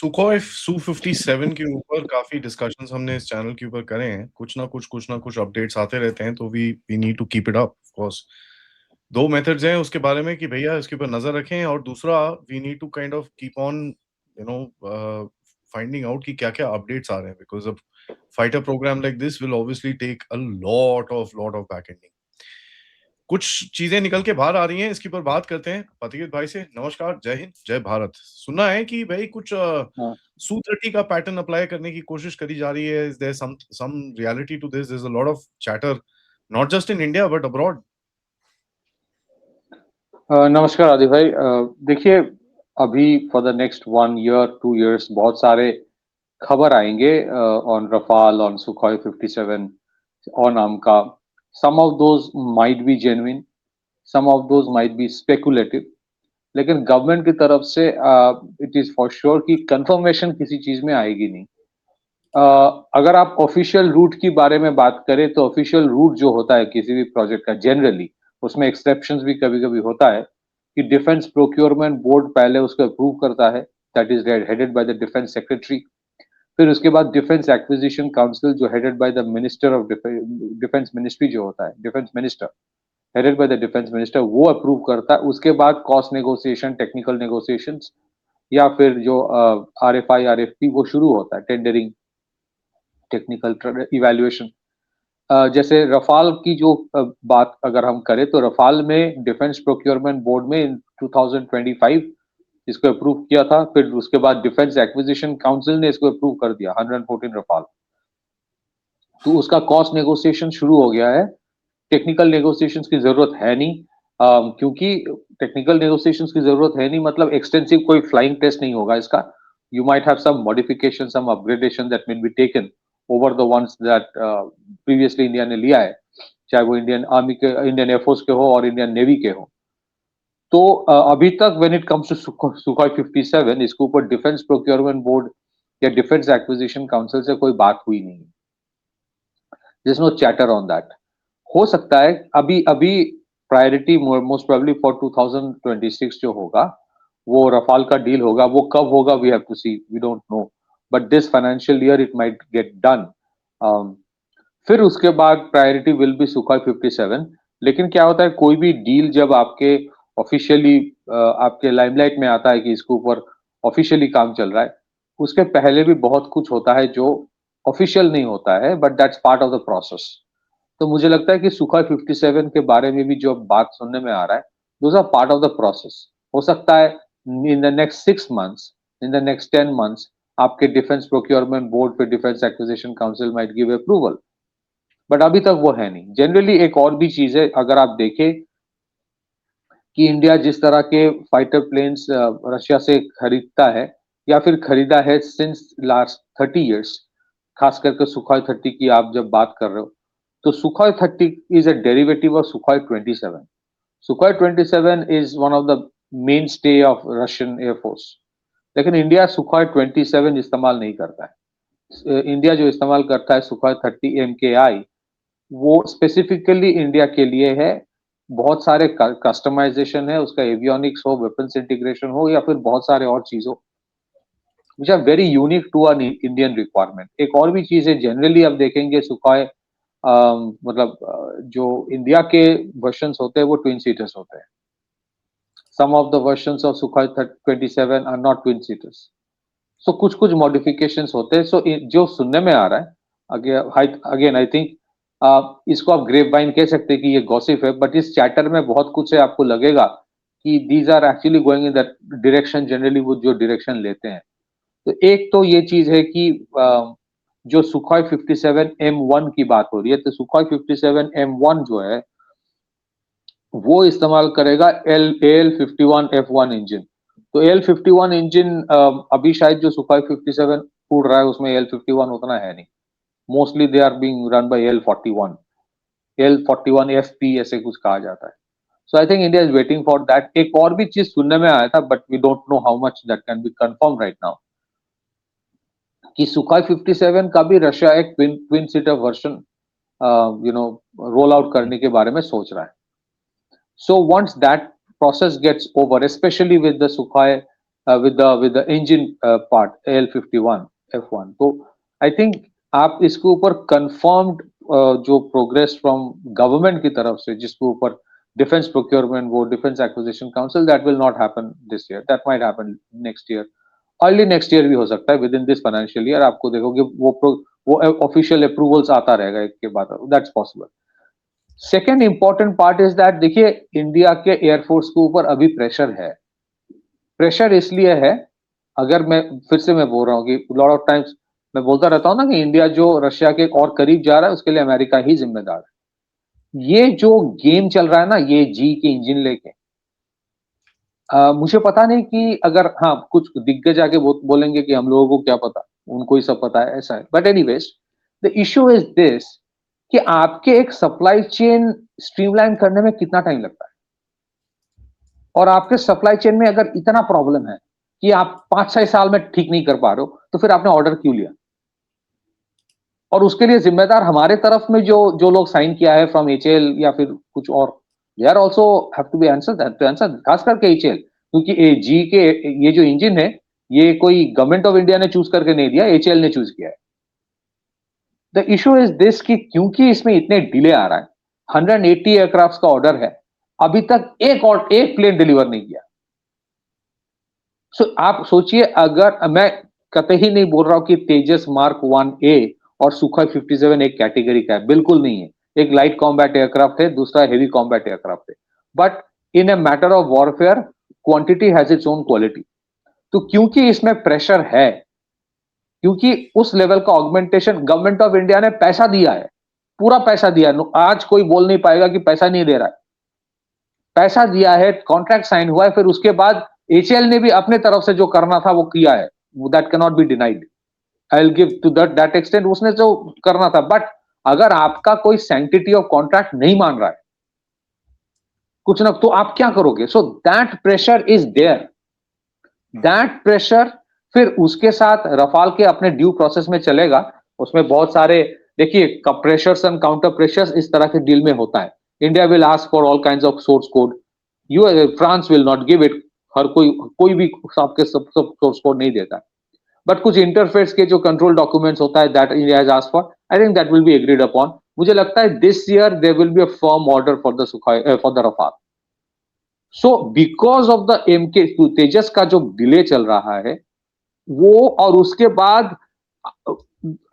Sukhoi Su-57 के ऊपर काफ़ी डिस्कशंस हमने इस चैनल के ऊपर करे हैं। कुछ ना कुछ अपडेट्स आते रहते हैं, तो we need to keep it up of course. 2 methods हैं उसके बारे में कि भैया इसके ऊपर नज़र रखें और दूसरा we need to kind of keep on you know finding out कि क्या-क्या अपडेट्स आ रहे हैं because a fighter programme like this will obviously take a lot of back ending. कुछ चीज़ें निकल के बाहर आ रही हैं, इसके ऊपर बात करते हैं पतित भाई से। नमस्कार, जय हिंद, जय भारत। सुना है कि भई कुछ हाँ Su-30 का पैटर्न अप्लाई करने की कोशिश करी जा रही है। Is there some reality to this? There is a lot of chatter not just in India but abroad. नमस्कार आदि भाई। देखिए, अभी for the next 1 year 2 years बहुत सारे खबर आएंगे on Rafale, on Sukhoi 57, on AMCA. Some of those might be genuine, some of those might be speculative. लेकिन government की तरफ से इट इज फॉर श्योर कि कंफर्मेशन किसी चीज में आएगी नहीं। अगर आप ऑफिशियल रूट की बारे में बात करें तो ऑफिशियल रूट जो होता है किसी भी प्रोजेक्ट का जनरली, उसमें एक्सेप्शंस भी कभी कभी होता है कि डिफेंस प्रोक्योरमेंट बोर्ड पहले उसको अप्रूव करता है, that is headed by the defence secretary. फिर उसके बाद डिफेंस एक्विजिशन काउंसिल जो headed by the minister of defence ministry जो होता है, defence minister headed by the defence minister, वो अप्रूव करता है। उसके बाद कॉस्ट नेगोशिएशन, टेक्निकल नेगोशिएशंस, या फिर जो RFI RFP वो शुरू होता है, टेंडरिंग, टेक्निकल इवैल्यूएशन। जैसे रफाल की जो बात अगर हम करें तो रफाल में डिफेंस प्रोक्योरमेंट बोर्ड में इन 2025 इसको अप्रूव किया था। फिर उसके बाद डिफेंस एक्विजिशन काउंसिल ने इसको अप्रूव कर दिया 114 रफाल। तो उसका कॉस्ट नेगोशिएशन शुरू हो गया है। टेक्निकल नेगोशिएशंस की जरूरत है नहीं, क्योंकि टेक्निकल नेगोशिएशंस की जरूरत है नहीं मतलब एक्सटेंसिव कोई फ्लाइंग टेस्ट नहीं होगा इसका। You might have some modification, some upgradation that may be taken over the ones that previously India ने लिया है, चाहे वो इंडियन आर्मी के, इंडियन एयरफोर्स के हो और इंडियन नेवी के हो। तो अभी तक when it comes to Sukhoi 57, इसके ऊपर डिफेंस प्रोक्योरमेंट बोर्ड या डिफेंस एक्विजिशन काउंसिल से कोई बात हुई नहीं। There's no chatter on that. हो सकता है अभी अभी प्रायोरिटी मोस्ट प्रोबेबली फॉर 2026 जो होगा वो रफाल का डील होगा। वो कब होगा we have to see, we don't know, but this financial year it might get done. फिर उसके बाद प्रायोरिटी विल बी सुखोई 57। लेकिन क्या होता है, कोई भी डील जब आपके ऑफिशियली आपके लाइमलाइट में आता है कि इसके ऊपर ऑफिशियली काम चल रहा है, उसके पहले भी बहुत कुछ होता है जो ऑफिशियल नहीं होता है, but that's part of the process. तो मुझे लगता है कि सुखोई 57 के बारे में भी जो बात सुनने में आ रहा है, those are part of the process. हो सकता है in the next 6 months, in the next 10 months आपके डिफेंस प्रोक्योरमेंट बोर्ड पे defence acquisition council might give approval, but अभी तक वो है नहीं। जनरली एक और भी चीज है, अगर आप देखें कि इंडिया जिस तरह के फाइटर प्लेन्स रशिया से खरीदता है या फिर खरीदा है सिंस लास्ट 30 इयर्स, खास करके सुखोई 30 की आप जब बात कर रहे हो, तो Sukhoi 30 is a derivative of Sukhoi 27। Sukhoi 27 is one of the main stay of Russian air force. लेकिन इंडिया सुखोई 27 इस्तेमाल नहीं करता है। इंडिया जो इस्तेमाल करता है सुखोई 30 MKI, वो स्पेसिफिकली इंडिया के लिए है। बहुत सारे कस्टमाइजेशन है उसका, एवियोनिक्स हो, वेपन्स इंटीग्रेशन हो, या फिर बहुत सारे और चीज हो which are very unique to an Indian requirement. एक और भी चीज है, जनरली आप देखेंगे सुखोई मतलब जो इंडिया के वर्जन्स होते हैं वो ट्विन सीटर्स होते हैं। Some of the versions of Sukhoi 27 are not twin seaters. So कुछ कुछ मॉडिफिकेशंस होते हैं। सो जो सुनने में आ रहा है, अगेन आई थिंक इसको आप ग्रेप वाइन कह सकते हैं कि ये गॉसिप है, बट इस चैटर में बहुत कुछ है। आपको लगेगा कि these are actually going in that direction, generally वो जो डायरेक्शन लेते हैं। तो एक तो ये चीज है कि जो सुखोई 57 M1 की बात हो रही है, तो सुखोई 57 M1 जो है वो इस्तेमाल करेगा AL51F1 इंजन। तो AL51 इंजन अभी शायद जो सुखोई 57 उड़ रहा है उसमें AL51 उतना है नहीं। Mostly they are being run by AL41, AL41FP ऐसे कुछ कहा जाता है। So I think India is waiting for that. एक और भी चीज सुनने में आया था, but we don't know how much that can be confirm right now, कि सुखोई 57 का भी रशिया एक twin seater version roll out करने के बारे में सोच रहा है। So once that process gets over, especially with the Sukhoi with the engine part AL51 F1. तो I think आप इसके ऊपर confirmed जो progress from government की तरफ से जिसके ऊपर defense procurement वो defense acquisition council, that will not happen this year, that might happen next year, early next year भी हो सकता है, within this financial year आपको देखोगे वो official approvals आता रहेगा एक के बाद, that's possible. Second important part is that देखिए इंडिया के एयरफोर्स के ऊपर अभी प्रेशर है। प्रेशर इसलिए है, अगर मैं फिर से मैं बोल रहा हूँ कि लॉट ऑफ टाइम्स मैं बोलता रहता हूँ ना कि इंडिया जो रशिया के और करीब जा रहा है उसके लिए अमेरिका ही जिम्मेदार है। ये जो गेम चल रहा है ना, ये जी के इंजन लेके, मुझे पता नहीं कि अगर हाँ कुछ दिग्गज आके बोलेंगे कि हम लोगों को क्या पता, उनको ही सब पता है, ऐसा है। But anyways the issue is this कि आपके एक सप्लाई चेन स्ट्रीमलाइन करने में कितना टाइम लगता है, और आपके सप्लाई चेन में अगर इतना प्रॉब्लम है कि आप 5-6 साल में ठीक नहीं कर पा रहे हो, तो फिर आपने ऑर्डर क्यों लिया? और उसके लिए जिम्मेदार हमारे तरफ में जो जो लोग साइन किया है फ्रॉम एचएएल या फिर कुछ और, they are also have to be answer, खास करके एचएएल, क्योंकि जी के ये जो इंजन है ये कोई गवर्नमेंट ऑफ इंडिया ने चूज करके नहीं दिया, एचएएल ने चूज किया है। द इशू इज दिस कि क्योंकि इसमें इतने डिले आ रहा है, 180 एयरक्राफ्ट का ऑर्डर है, अभी तक एक प्लेन डिलीवर नहीं किया। आप सोचिए, अगर मैं कतई नहीं बोल रहा हूं कि तेजस मार्क 1A और सुखोई 57 एक कैटेगरी का है, बिल्कुल नहीं है। एक लाइट कॉम्बैट एयरक्राफ्ट है, दूसरा हेवी कॉम्बैट एयरक्राफ्ट है, but in a matter of warfare quantity has its own quality. तो क्योंकि इसमें प्रेशर है, क्योंकि उस लेवल का ऑगमेंटेशन गवर्नमेंट ऑफ इंडिया ने पैसा दिया है, पूरा पैसा दिया है, आज कोई बोल नहीं पाएगा कि पैसा नहीं दे रहा है। पैसा दिया है, कॉन्ट्रैक्ट साइन हुआ है, फिर उसके बाद एचएएल ने भी अपने तरफ से जो करना था वो किया है, that can not be denied. I will give to that extent, उसने जो करना था। बट अगर आपका कोई सैंक्टिटी ऑफ कॉन्ट्रैक्ट नहीं मान रहा है कुछ ना, तो आप क्या करोगे? So that pressure is there, that pressure फिर उसके साथ रफाल के अपने ड्यू प्रोसेस में चलेगा। उसमें बहुत सारे देखिए प्रेशर्स एंड काउंटर प्रेशर्स इस तरह के डील में होता है। India will ask for all kinds of source code, France will not give it, हर कोई भी आपके सब सोर्स कोड नहीं देता, बट कुछ इंटरफेस के जो कंट्रोल डॉक्यूमेंट्स होता है that India has asked for, I think that will be agreed upon. मुझे लगता है this year there will be a firm order for the Sukhoi for the Rafale. So because of the MK Tejas का जो delay चल रहा है वो, और उसके बाद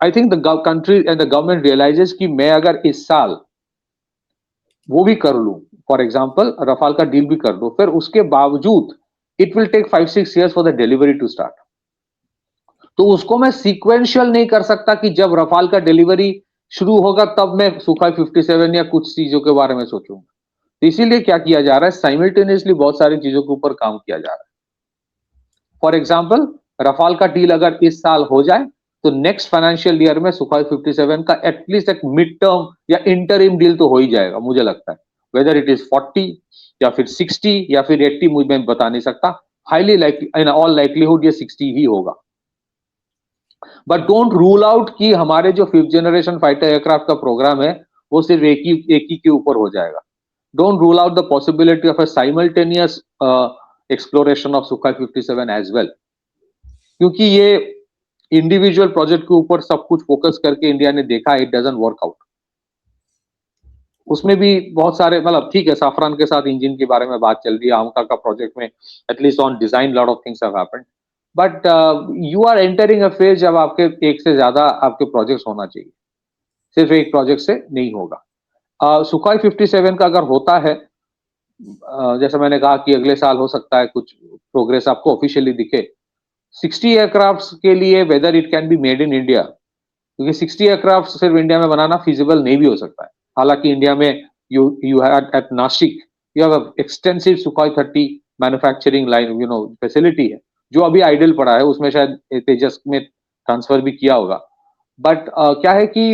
I think the country and the government realises कि मैं अगर इस साल वो भी कर लूं, फॉर एग्जांपल रफाल का डील भी कर दो, फिर उसके बावजूद it will take 5-6 years for the delivery to start. तो उसको मैं सीक्वेंशियल नहीं कर सकता कि जब रफाल का डिलीवरी शुरू होगा तब मैं सुखोई 57 या कुछ चीजों के बारे में सोचूंगा। तो इसीलिए क्या किया जा रहा है, साइमल्टेनियसली बहुत सारी चीजों के ऊपर काम किया जा रहा है। फॉर एग्जाम्पल रफाल का डील अगर इस साल हो जाए तो नेक्स्ट फाइनेंशियल ईयर में सुखोई 57 का एटलीस्ट एक मिड टर्म या इंटरिम डील तो हो ही जाएगा, मुझे लगता है। वेदर इट इज 40 या फिर 60 या फिर 80 मुझे मैं बता नहीं सकता, highly likely in all likelihood ये 60 ही होगा। बट डोंट रूल आउट कि हमारे जो 5th जनरेशन फाइटर एयरक्राफ्ट का प्रोग्राम है वो सिर्फ एक ही के ऊपर हो जाएगा। Don't rule out the possibility of a simultaneous exploration of Sukhoi 57 as well, क्योंकि ये इंडिविजुअल प्रोजेक्ट के ऊपर सब कुछ फोकस करके इंडिया ने देखा इट डजंट वर्क आउट। उसमें भी बहुत सारे मतलब ठीक है, साफरान के साथ इंजन के बारे में बात चल रही है, आमका का प्रोजेक्ट में at least on design lot of things have happened, but you are entering a phase जब आपके एक से ज्यादा आपके प्रोजेक्ट्स होना चाहिए, सिर्फ एक प्रोजेक्ट से नहीं होगा। सुखोई 57 का अगर होता है, जैसा मैंने कहा कि अगले साल हो सकता है कुछ प्रोग्रेस आपको ऑफिशियली दिखे। 60 एयरक्राफ्ट के लिए whether it can be made in India, क्योंकि 60 एयरक्राफ्ट सिर्फ इंडिया में बनाना फिजिबल नहीं भी हो सकता है। हालांकि इंडिया में you have at Nashik you have extensive Sukhoi 30 manufacturing line facility है, जो अभी आइडल पड़ा है, उसमें शायद तेजस में ट्रांसफर भी किया होगा। बट क्या है कि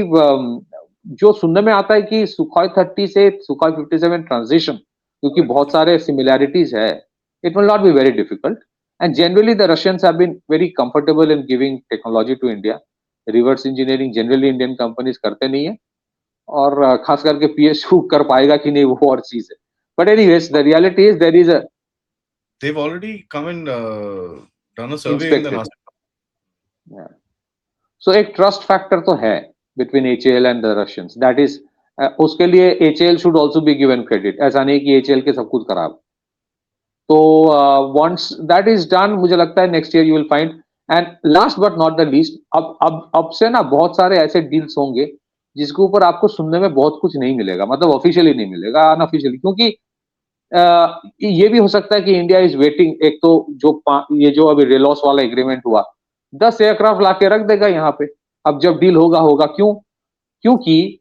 जो सुनने में आता है कि सुखोई 30 से सुखोई 57 ट्रांजिशन, क्योंकि बहुत सारे सिमिलैरिटीज है, it will not be very difficult, and generally the Russians have been very comfortable in giving technology to India. Reverse engineering generally Indian companies करते नहीं है, और खास करके PSU कर पाएगा कि नहीं वो और चीज है। But anyways, the reality is there is a they've already come and done a survey in the Inspected. Nasik. Yeah. So एक ट्रस्ट फैक्टर तो है between HAL and the Russians, that is उसके लिए HAL should also be given credit, ऐसा नहीं कि HAL के सब कुछ खराब। तो वंस दैट इज डन, मुझे लगता है next year you will find. And last but not the least, अब से ना बहुत सारे ऐसे डील्स होंगे जिसके ऊपर आपको सुनने में बहुत कुछ नहीं मिलेगा, मतलब ऑफिशियली नहीं मिलेगा, अनऑफिशियली, क्योंकि ये भी हो सकता है कि इंडिया इज वेटिंग। एक तो ये जो अभी रेलॉस वाला एग्रीमेंट हुआ, 10 एयरक्राफ्ट लाके रख देगा यहाँ पे, अब जब डील होगा होगा। क्यों? क्योंकि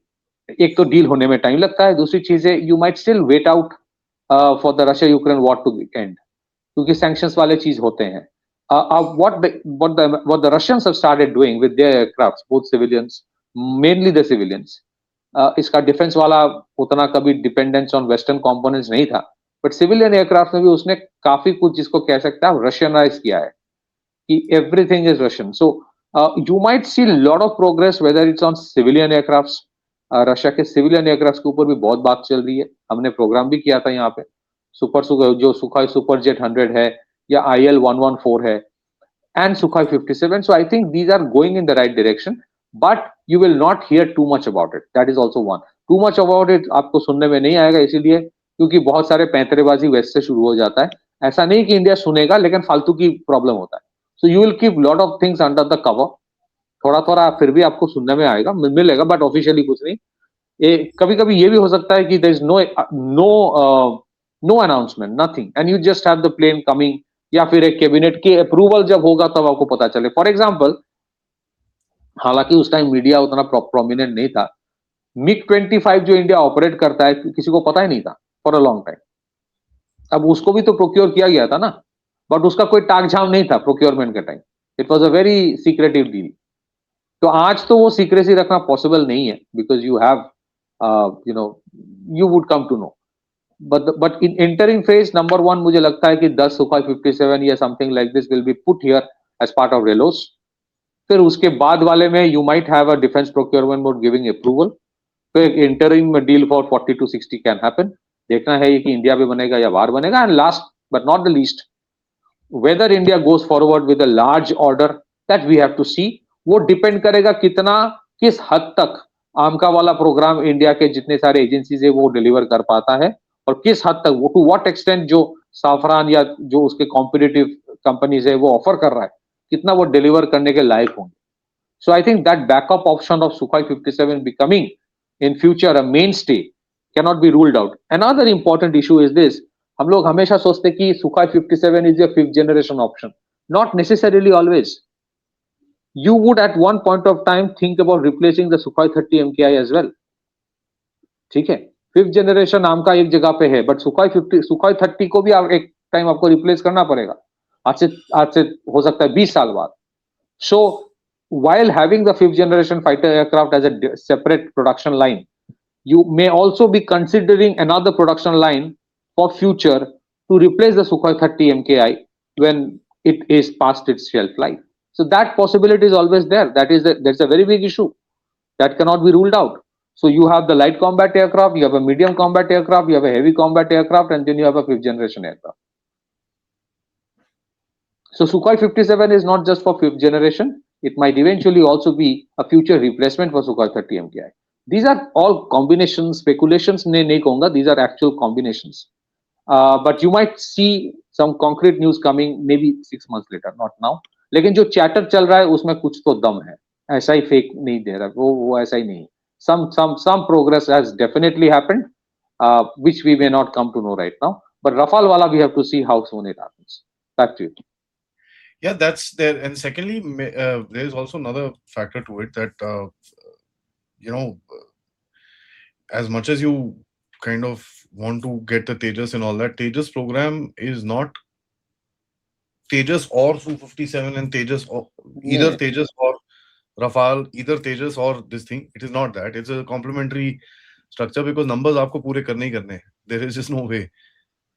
एक तो डील होने में टाइम लगता है, दूसरी चीज है you might still wait out for the Russia Ukraine war to end, क्योंकि सैंक्शंस वाले चीज होते हैं। What the Russians have started doing with their aircrafts, both civilians, mainly the civilians, इसका डिफेंस वाला उतना कभी डिपेंडेंस ऑन वेस्टर्न कंपोनेंट्स नहीं था, बट सिविलियन एयरक्राफ्ट में भी उसने काफी कुछ, जिसको कह सकते हैं, रशियनाइज किया है कि everything is Russian. So you might see lot of progress whether it's on civilian aircraft. Russia के सिविलियन एयरक्राफ्ट के ऊपर भी बहुत बात चल रही है, हमने प्रोग्राम भी किया था यहाँ पे। जो सुखाई सुपर जेट 100 है, या IL-114 है, and Sukhoi 57. So I think these are going in the right direction, but you will not hear too much about it. That is also one. Too much about it आपको सुनने में नहीं आएगा, इसीलिए क्योंकि बहुत सारे पैंतरेबाजी वेस्ट से शुरू हो जाता है। ऐसा नहीं कि इंडिया सुनेगा, लेकिन फालतू की प्रॉब्लम होता है। So you will keep lot of things under the cover. थोड़ा थोड़ा फिर भी आपको सुनने में आएगा, मिलेगा, बट ऑफिशियली कुछ नहीं। कभी कभी ये भी हो सकता है कि there is no announcement, nothing, and you just have the plane coming, या फिर एक कैबिनेट की अप्रूवल जब होगा तब आपको पता चले। फॉर एग्जाम्पल, हालांकि उस टाइम मीडिया उतना प्रोमिनेंट नहीं था, MiG-25 जो इंडिया ऑपरेट करता है किसी को पता ही नहीं था फॉर अ लॉन्ग टाइम। अब उसको भी तो प्रोक्योर किया गया था ना, बट उसका कोई टाक झाम नहीं था प्रोक्योरमेंट के time. It was a very secretive deal. तो आज तो वो सीक्रेसी रखना पॉसिबल नहीं है, because you have you know you would come to know. But in entering phase number 1 मुझे लगता है कि 10 सुखाई 57 या something like this will be put here as part of RELOS. फिर उसके बाद वाले में you might have a defence procurement board giving approval, फिर इंटरिंग में deal for 40 to 60 can happen. देखना है कि इंडिया में बनेगा या बाहर बनेगा। And last but not the least, whether India goes forward with a large order, that we have to see। वो डिपेंड करेगा कितना, किस हद तक आमका वाला प्रोग्राम इंडिया के जितने सारे एजेंसीज है वो डिलीवर कर पाता है, और किस हद तक वो, टू व्हाट एक्सटेंट जो साफरान या जो उसके कॉम्पिटिटिव कंपनीज है वो ऑफर कर रहा है, कितना वो डिलीवर करने के लायक होंगे। So I think that backup option of Sukhoi 57 becoming in future a mainstay cannot be ruled out। Another important issue is this, हम लोग हमेशा सोचते कि Sukhoi 57 is a 5th generation option, not necessarily always। You would at one point of time think about replacing the Sukhoi 30 MKI as well। ठीक है, 5th generation नाम का एक जगह पे है, बट Sukhoi 30 को भी एक टाइम आपको रिप्लेस करना पड़ेगा, आज से हो सकता है 20 साल बाद। So while having the 5th generation fighter aircraft as a separate production line, you may also be considering another production line for future to replace the Sukhoi 30 MKI when it is past its shelf life। So that possibility is always there। That's a very big issue that cannot be ruled out। So you have the light combat aircraft, you have a medium combat aircraft, you have a heavy combat aircraft, and then you have a 5th generation aircraft। So Sukhoi 57 is not just for 5th generation, it might eventually also be a future replacement for Sukhoi 30 MKI। These are all combinations, speculations nahi kahunga, these are actual combinations। But you might see some concrete news coming maybe 6 months later, not now। लेकिन जो chatter चल रहा है उसमें कुछ तो दम है, ऐसा ही फेक नहीं दे रहा, वो ऐसा ही नहीं। Some progress has definitely happened, which we may not come to know right now। But Rafale wala we have to see how soon it happens। Back to you। Yeah, that's there. And secondly, there's also another factor to it that you know, as much as you kind of want to get the Tejas and all that, Tejas program is not Tejas or Su-57 and Tejas, or either Tejas or Rafale, either Tejas or this thing. It is not that. It's a complementary structure because numbers आपको पूरे करने ही करने हैं. There is just no way,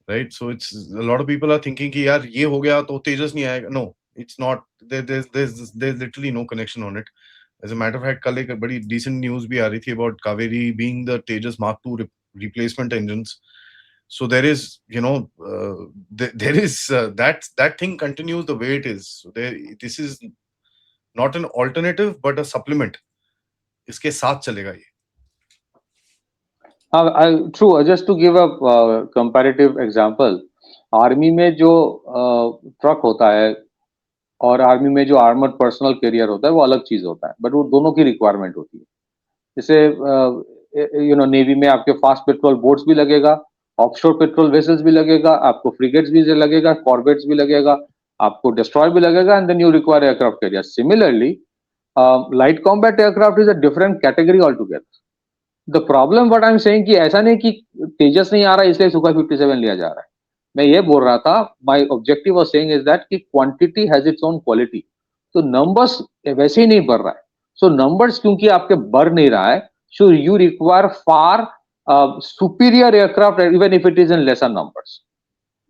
right? So it's a lot of people are thinking कि यार ये हो गया तो Tejas नहीं आएगा. No, it's not. There's literally no connection on it. As a matter of fact, कल एक बड़ी decent news भी आ रही थी about Kaveri being the Tejas Mark II replacement engines. So there is, there is that thing continues the way it is. So this is not an alternative but a supplement. इसके साथ चलेगा ये. True. Just to give a comparative example, army में जो truck होता है और army में जो आर्मर्ड पर्सनल कैरियर होता है वो अलग चीज होता है, बट वो दोनों की रिक्वायरमेंट होती है. जैसे नेवी में आपके फास्ट पेट्रोल बोट्स भी लगेगा, ऑफशोर पेट्रोल वेसल्स भी लगेगा, आपको फ्रिगेट्स भी लगेगा, कॉर्वेट्स भी लगेगा, आपको डिस्ट्रॉयर भी लगेगा, and then you require aircraft carrier. Similarly light combat aircraft is a different category all together. The problem what I am saying कि ऐसा नहीं कि तेजस नहीं आ रहा है इसलिए सुखोई 57 लिया जा रहा है. मैं ये बोल रहा था, my objective was saying is that कि quantity has its own quality. तो नंबर्स वैसे ही नहीं बढ़ रहा है. सो नंबर्स क्योंकि आपके बढ़ नहीं रहा है, so you require far superior aircraft even if it is in lesser numbers.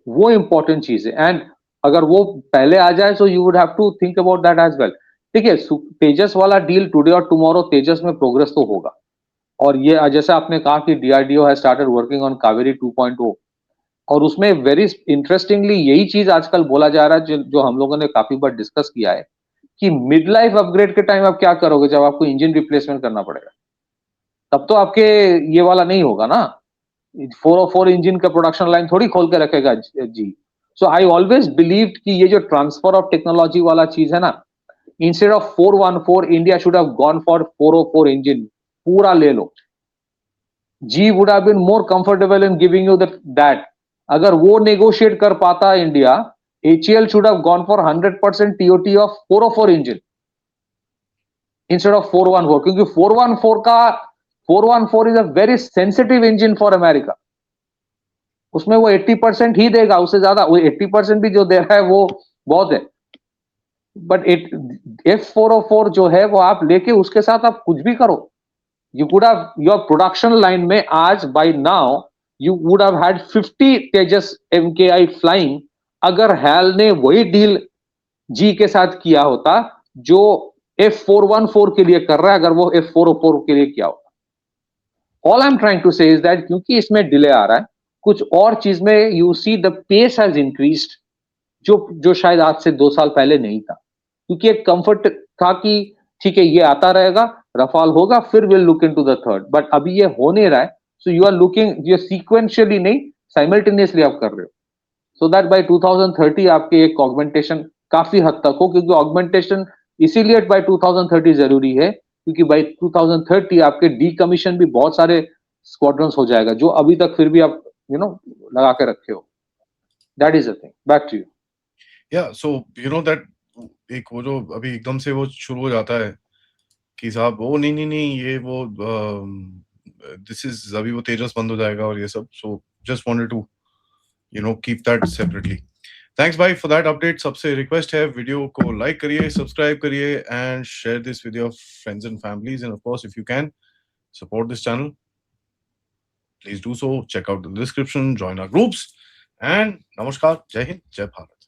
वो इंपॉर्टेंट चीज है. एंड अगर वो पहले आ जाए so you would have to think about that as well. ठीक है, तेजस वाला डील टुडे और टुमारो तेजस में प्रोग्रेस तो होगा. और ये जैसे आपने कहा कि DRDO has started working on Kaveri 2.0, और उसमें वेरी इंटरेस्टिंगली यही चीज आजकल बोला जा रहा है जो हम लोगों ने काफी बार डिस्कस किया है कि मिड लाइफ अपग्रेड के टाइम आप क्या करोगे जब आपको इंजन रिप्लेसमेंट करना पड़ेगा. तब तो आपके ये वाला नहीं होगा ना. 404 इंजन का प्रोडक्शन लाइन थोड़ी खोल के रखेगा जी. सो आई ऑलवेज बिलीव कि ये जो ट्रांसफर ऑफ टेक्नोलॉजी वाला चीज है ना, instead of 414 India should have gone for 404 engine. पूरा ले लो. GE would have been more comfortable in giving you that. अगर वो नेगोशिएट कर पाता India, HAL should have gone for 100% TOT of 404 engine instead of 414, क्योंकि 414 is a very sensitive engine for America. उसमें वो 80% ही देगा, उससे ज्यादा वो 80% भी जो दे रहा है वो बहुत है. बट F404 जो है वो आप लेके उसके साथ आप कुछ भी करो. You could have your production line में आज by now you would have had 50 Tejas MKI flying अगर HAL ने वही डील जी के साथ किया होता जो F414 के लिए कर रहा है, अगर वो F404 के लिए किया होता. All I'm trying to say is that क्योंकि इसमें डिले आ रहा है, कुछ और चीज में you see the pace has increased, जो शायद आज से 2 साल पहले नहीं था. क्योंकि एक कंफर्ट था कि ठीक है ये आता रहेगा, रफाल होगा, फिर will look into the third. But अभी ये हो नहीं रहा है. सो यू आर लुकिंग, ये सीक्वेंशियली नहीं साइमल्टेनियसली आप कर रहे हो, सो दैट बाय 2030 आपके एक ऑगमेंटेशन काफी हद तक हो. क्योंकि ऑगमेंटेशन इसीलिए बाय 2030 जरूरी है क्योंकि बाय 2030 आपके डीकमीशन भी बहुत सारे स्क्वाड्रन्स हो जाएगा जो अभी तक फिर भी आप लगा के रखे हो. That is the thing. Back to you. या सो दैट एक वो जो अभी एकदम से वो शुरू हो जाता है कि साहब वो नहीं ये वो दिस इज अभी वो तेजस बंद हो जाएगा और ये सब. So just wanted to keep that separately. Thanks भाई फॉर दैट अपडेट. सबसे रिक्वेस्ट है वीडियो को लाइक करिए, सब्सक्राइब करिए and share this with your friends and families. And of course if you can support this channel, please do so. Check out the description, join our groups and नमस्कार. जय हिंद, जय भारत.